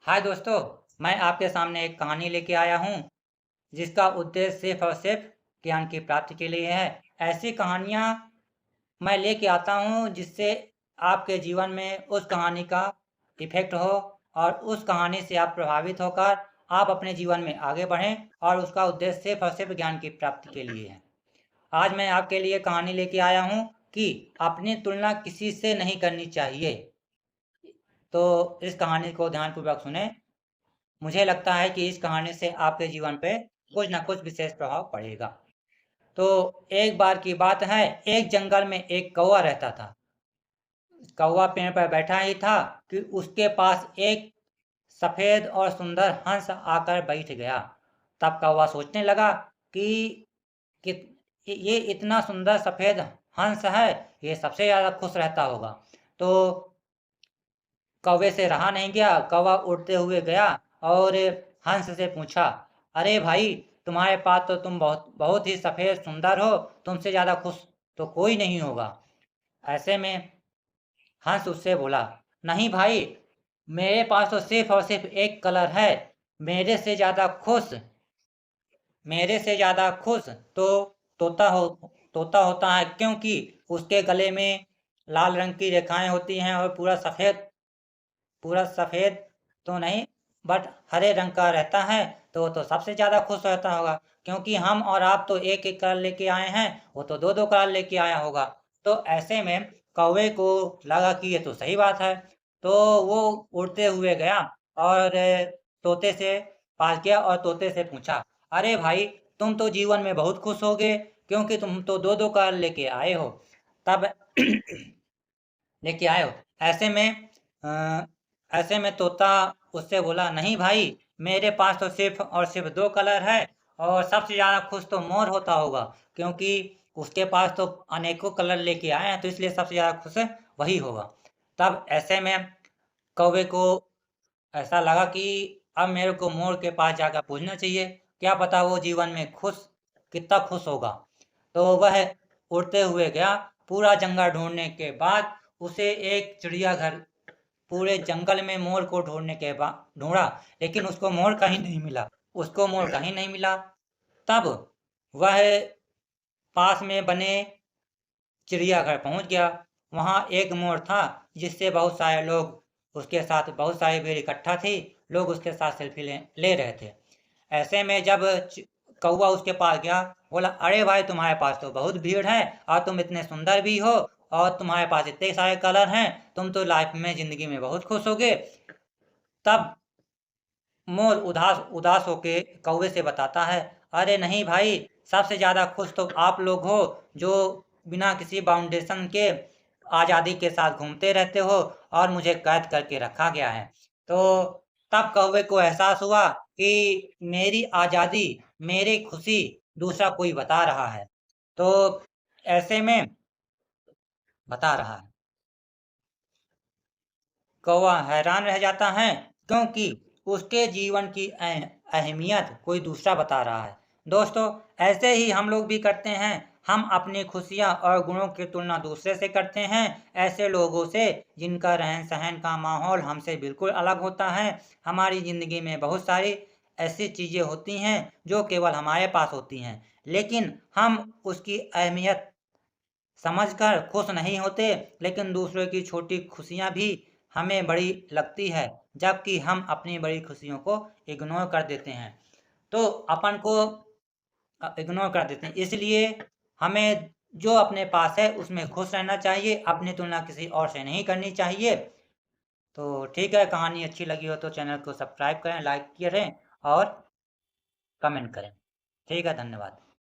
हाय दोस्तों, मैं आपके सामने एक कहानी लेके आया हूँ, जिसका उद्देश्य सिर्फ और सिर्फ ज्ञान की प्राप्ति के लिए है। ऐसी कहानियाँ मैं लेके आता हूँ जिससे आपके जीवन में उस कहानी का इफ़ेक्ट हो और उस कहानी से आप प्रभावित होकर आप अपने जीवन में आगे बढ़ें और उसका उद्देश्य सिर्फ और सिर्फ ज्ञान की प्राप्ति के लिए है। आज मैं आपके लिए कहानी लेके आया हूँ कि अपनी तुलना किसी से नहीं करनी चाहिए। तो इस कहानी को ध्यानपूर्वक सुनें। मुझे लगता है कि इस कहानी से आपके जीवन पे कुछ ना कुछ विशेष प्रभाव पड़ेगा। तो एक बार की बात है, एक जंगल में एक कौवा रहता था। कौवा पेड़ पर बैठा ही था कि उसके पास एक सफेद और सुंदर हंस आकर बैठ गया। तब कौवा सोचने लगा कि कि ये इतना सुंदर सफेद हंस है, ये सबसे ज़्यादा खुश रहता होगा। तो कौवे से रहा नहीं गया, कौवा उड़ते हुए गया और हंस से पूछा, अरे भाई, तुम्हारे पास तो तुम बहुत बहुत ही सफ़ेद सुंदर हो, तुमसे ज़्यादा खुश तो कोई नहीं होगा। ऐसे में हंस उससे बोला, नहीं भाई, मेरे पास तो सिर्फ और सिर्फ एक कलर है। मेरे से ज़्यादा खुश मेरे से ज़्यादा खुश तो तोता हो तोता होता है, क्योंकि उसके गले में लाल रंग की रेखाएं होती हैं और पूरा सफ़ेद तो नहीं, बट हरे रंग का रहता है। तो वो तो सबसे ज़्यादा खुश रहता होगा, क्योंकि हम और आप तो एक एक कलर लेके आए हैं, वो तो दो दो कलर लेके आया होगा। तो ऐसे में कौवे को लगा कि ये तो सही बात है। तो वो उड़ते हुए गया और तोते से पास गया और तोते से पूछा, अरे भाई, तुम तो जीवन में बहुत खुश होगे, क्योंकि तुम तो दो दो कलर लेके आए हो। तब लेके आए हो। ऐसे में अ, ऐसे में तोता उससे बोला, नहीं भाई, मेरे पास तो सिर्फ और सिर्फ दो कलर है, और सबसे ज़्यादा खुश तो मोर होता होगा, क्योंकि उसके पास तो अनेकों कलर लेके आए हैं, तो इसलिए सबसे ज़्यादा खुश वही होगा। तब ऐसे में कौवे को ऐसा लगा कि अब मेरे को मोर के पास जाकर पूछना चाहिए, क्या पता वो जीवन में कितना खुश होगा। तो वह उड़ते हुए गया। पूरा जंगल ढूंढने के बाद उसे एक चिड़ियाघर पूरे जंगल में मोर को ढूंढने के बाद ढूंढा, लेकिन उसको मोर कहीं नहीं मिला। तब वह पास में बने चिड़ियाघर पहुंच गया। वहां एक मोर था, जिससे बहुत सारे लोग उसके साथ बहुत सारी भीड़ इकट्ठा थी। लोग उसके साथ सेल्फी ले रहे थे। ऐसे में जब कौवा उसके पास गया, बोला, अरे भाई, तुम्हारे पास तो बहुत भीड़ है और तुम इतने सुंदर भी हो और तुम्हारे पास इतने सारे कलर हैं, तुम तो लाइफ में जिंदगी में बहुत खुश होगे। तब मोर उदास उदास होके कौवे से बताता है, अरे नहीं भाई, सबसे ज़्यादा खुश तो आप लोग हो, जो बिना किसी बाउंडेशन के आज़ादी के साथ घूमते रहते हो और मुझे कैद करके रखा गया है। तो तब कौवे को एहसास हुआ कि मेरी आज़ादी, मेरी खुशी दूसरा कोई बता रहा है। तो ऐसे में बता रहा है, कौवा हैरान रह जाता है, क्योंकि उसके जीवन की अहमियत कोई दूसरा बता रहा है। दोस्तों, ऐसे ही हम लोग भी करते हैं। हम अपनी खुशियाँ और गुणों की तुलना दूसरे से करते हैं, ऐसे लोगों से जिनका रहन सहन का माहौल हमसे बिल्कुल अलग होता है। हमारी ज़िंदगी में बहुत सारी ऐसी चीज़ें होती हैं जो केवल हमारे पास होती हैं, लेकिन हम उसकी अहमियत समझकर खुश नहीं होते, लेकिन दूसरों की छोटी खुशियाँ भी हमें बड़ी लगती है, जबकि हम अपनी बड़ी खुशियों को इग्नोर कर देते हैं। तो अपन को इग्नोर कर देते हैं। इसलिए हमें जो अपने पास है उसमें खुश रहना चाहिए, अपनी तुलना किसी और से नहीं करनी चाहिए। तो ठीक है, कहानी अच्छी लगी हो तो चैनल को सब्सक्राइब करें, लाइक करें और कमेंट करें। ठीक है, धन्यवाद।